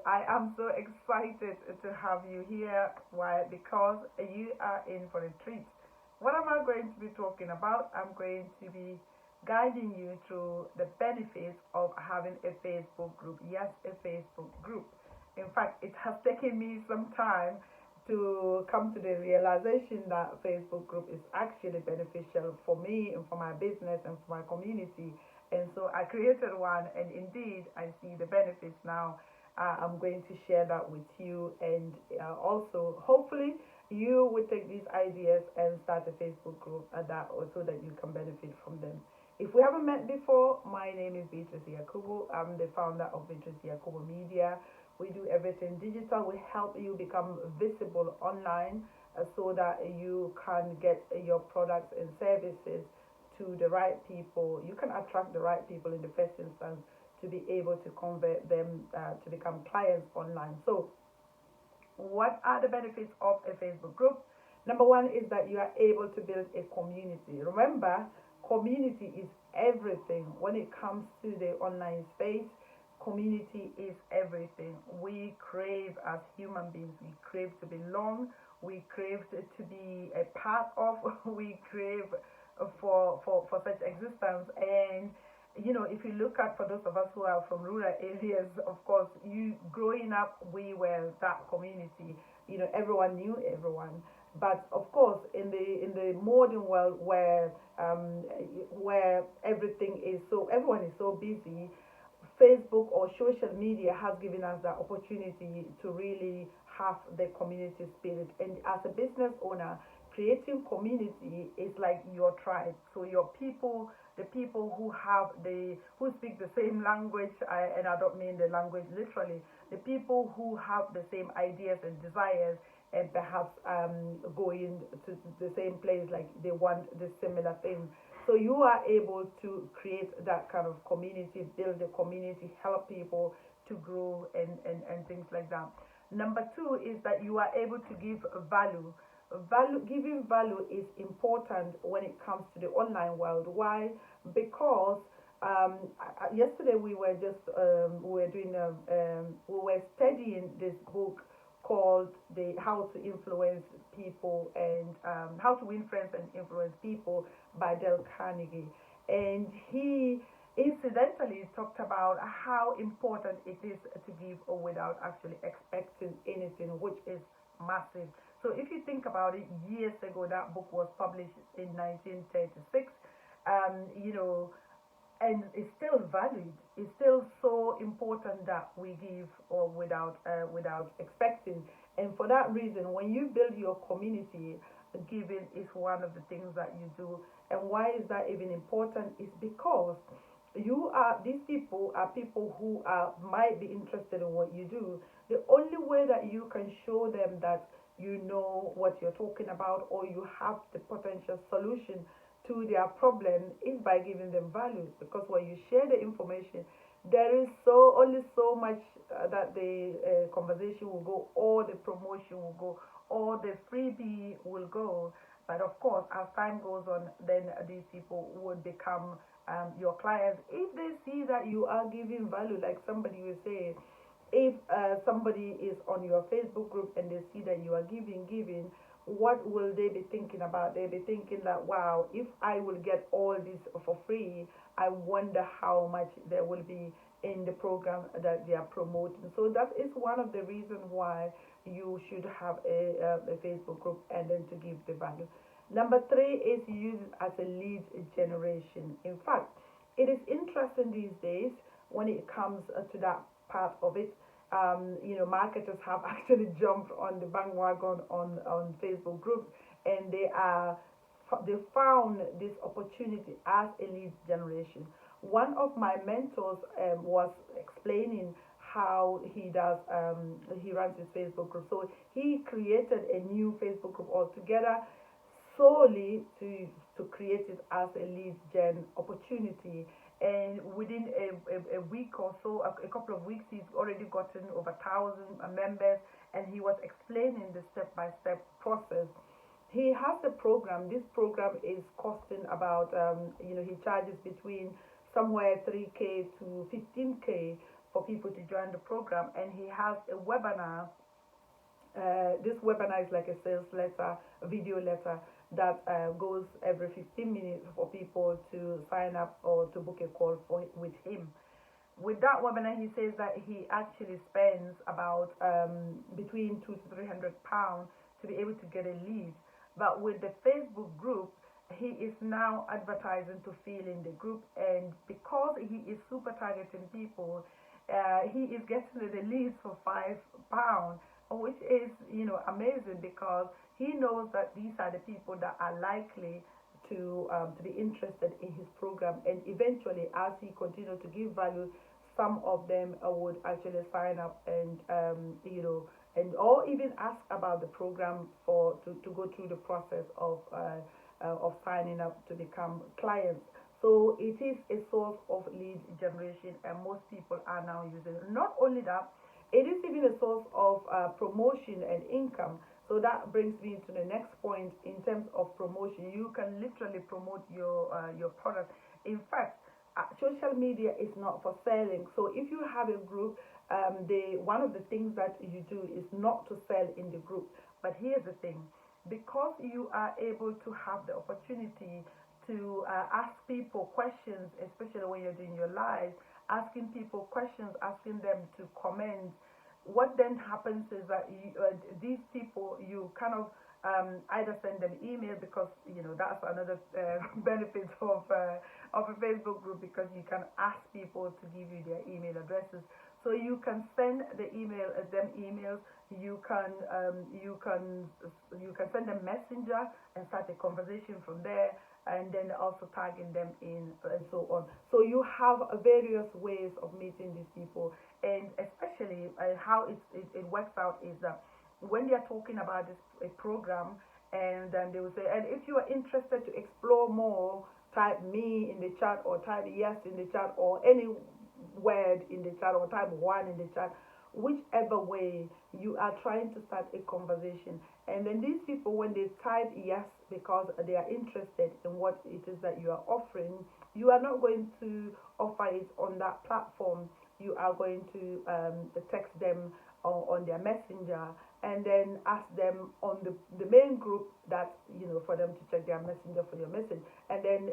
I am so excited to have you here. Why? Because you are in for a treat. What am I going to be talking about? I'm going to be guiding you through the benefits of having a Facebook group. Yes, a Facebook group. In fact, it has taken me some time to come to the realization that Facebook group is actually beneficial for me and for my business and for my community. And so I created one, and indeed I see the benefits now. I'm going to share that with you, and also hopefully you will take these ideas and start a Facebook group that so that you can benefit from them. If we haven't met before, my name is Beatrice Yakubu. I'm the founder of Beatrice Yakubu Media. We do everything digital. We help you become visible online so that you can get your products and services to the right people. You can attract the right people in the first instance to be able to convert them to become clients online. So, what are the benefits of a Facebook group? Number one is that you are able to build a community. Remember, community is everything when it comes to the online space. Community is everything. We crave as human beings, we crave to belong, we crave to be a part of, we crave for such existence. And if you look at, for those of us who are from rural areas, of course, you growing up, we were that community. Everyone knew everyone. But of course, in the modern world where everything is so, everyone is so busy, Facebook or social media has given us the opportunity to really have the community spirit. And as a business owner, creating community is like your tribe. So your people, the people who speak the same language, and I don't mean the language literally, the people who have the same ideas and desires, and perhaps going to the same place, like they want the similar thing. So you are able to create that kind of community, build a community, help people to grow, and things like that. Number two is that you are able to give value. Giving value is important when it comes to the online world. Why? Because yesterday we were studying this book called the How to Influence People and How to Win Friends and Influence People by Dale Carnegie. And he incidentally talked about how important it is to give without actually expecting anything, which is massive. So if you think about it, years ago that book was published in 1936. You know, and it's still valued. It's still so important that we give or without expecting. And for that reason, when you build your community, giving is one of the things that you do. And why is that even important? Is because these people are people who might be interested in what you do. The only way that you can show them that you know what you're talking about or you have the potential solution to their problem is by giving them value, because when you share the information, there is only so much that the conversation will go, or the promotion will go, or the freebie will go. But of course, as time goes on, then these people would become your clients if they see that you are giving value. Like somebody will say, if somebody is on your Facebook group and they see that you are giving, what will they be thinking about? They'll be thinking that, wow, if I will get all this for free, I wonder how much there will be in the program that they are promoting. So that is one of the reasons why you should have a Facebook group, and then to give the value. Number three is use it as a lead generation. In fact, it is interesting these days when it comes to that part of it. Marketers have actually jumped on the bandwagon on Facebook groups, and they found this opportunity as a lead generation. One of my mentors was explaining how he runs his Facebook group. So he created a new Facebook group altogether solely to create it as a lead gen opportunity. And within a week or so, a couple of weeks, he's already gotten over 1,000 members, and he was explaining the step-by-step process. He has a program. This program is costing about, he charges between somewhere 3K to 15K for people to join the program, and he has a webinar. This webinar is like a sales letter, a video letter that goes every 15 minutes for people to sign up or to book a call with him. With that webinar, he says that he actually spends about between £200 to £300 to be able to get a lead. But with the Facebook group, he is now advertising to fill in the group, and because he is super targeting people, he is getting the leads for £5, which is, amazing, because he knows that these are the people that are likely to be interested in his program, and eventually, as he continues to give value, some of them would actually sign up and and or even ask about the program to go through the process of signing up to become clients. So it is a source of lead generation, and most people are now using it. Not only that, it is even a source of promotion and income. So that brings me to the next point in terms of promotion. You can literally promote your product. In fact, social media is not for selling. So if you have a group, one of the things that you do is not to sell in the group. But here's the thing: because you are able to have the opportunity to ask people questions, especially when you're doing your live, asking people questions, asking them to comment. What then happens is that these people, you kind of either send them email, because that's another benefit of a Facebook group, because you can ask people to give you their email addresses. So you can send them emails. You can send them messenger and start a conversation from there, and then also tagging them in and so on. So you have various ways of meeting these people, and especially how it works out is that when they are talking about a program, and then they will say, and if you are interested to explore more, type me in the chat, or type yes in the chat, or any word in the chat, or type one in the chat, whichever way you are trying to start a conversation. And then these people, when they type yes because they are interested in what it is that you are offering, you are not going to offer it on that platform. You are going to text them on their messenger, and then ask them on the main group that for them to check their messenger for your message. And then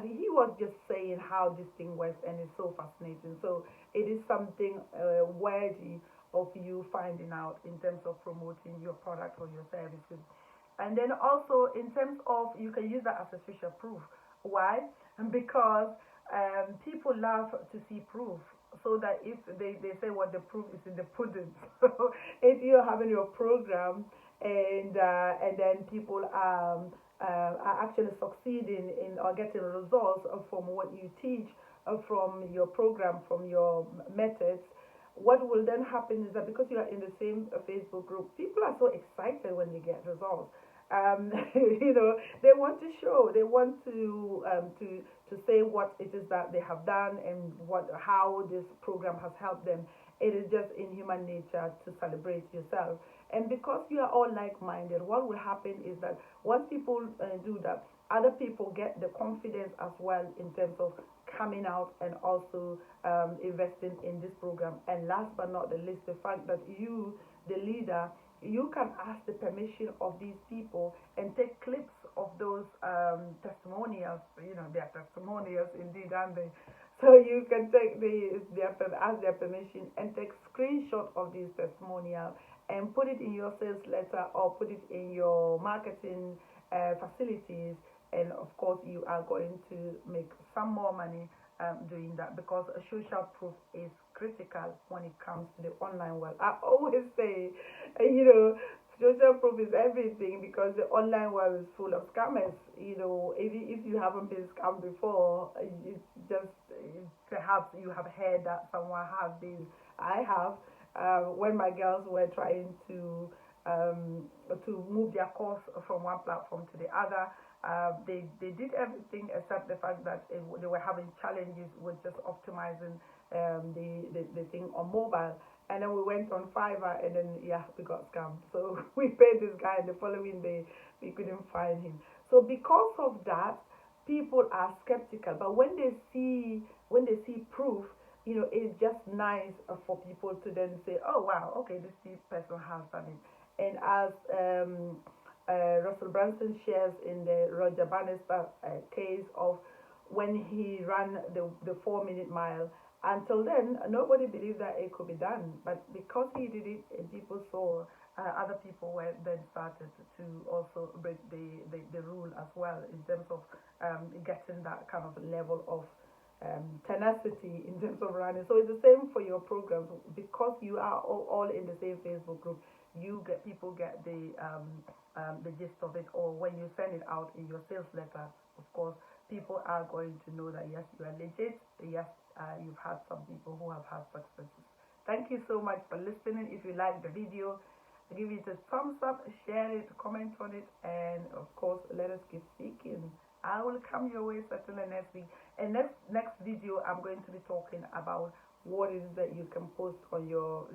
he was just saying how this thing works, and it's so fascinating. So it is something worthy of you finding out in terms of promoting your product or your services. And then also in terms of, you can use that as a social proof. Why? Because people love to see proof. So that if they say what the proof is in the pudding. So if you're having your program, and then people are actually succeeding in or getting results from what you teach, from your program, from your methods, what will then happen is that because you are in the same Facebook group, people are so excited when they get results. They want to show, they want to say what it is that they have done, and how this program has helped them. It is just in human nature to celebrate yourself. And because you are all like-minded, what will happen is that once people do that, other people get the confidence as well in terms of coming out and also investing in this program. And last but not the least, the fact that you, the leader, you can ask the permission of these people and take clips of those testimonials. They are testimonials indeed, aren't they? So you can take ask their permission and take screenshot of these testimonials and put it in your sales letter, or put it in your marketing facilities. And of course, you are going to make some more money doing that, because a social proof is critical when it comes to the online world. I always say, social proof is everything, because the online world is full of scammers. If you haven't been scammed before, it's just perhaps you have heard that someone has been. I have. When my girls were trying to move their course from one platform to the other, they did everything except the fact that they were having challenges with just optimizing the thing on mobile. And then we went on Fiverr, and then we got scammed. So we paid this guy, and the following day we couldn't find him. So because of that, people are skeptical. But when they see proof, it's just nice for people to then say, oh wow, okay, this person has done it. And as Russell Brunson shares in the Roger Bannister case of when he ran the 4 minute mile, until then nobody believed that it could be done, but because he did it and people saw, other people were then started to also break the rule as well, in terms of getting that kind of level of tenacity in terms of running. So it's the same for your programs, because you are all in the same Facebook group. You get people get the gist of it, or when you send it out in your sales letter, of course, people are going to know that yes, you are legit. Yes, you've had some people who have had successes. Thank you so much for listening. If you like the video, give it a thumbs up, share it, comment on it, and of course, let us keep speaking. I will come your way certainly next week. And next video, I'm going to be talking about what is that you can post on your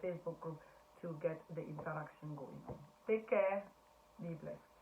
Facebook group to get the interaction going. Take care. Be blessed.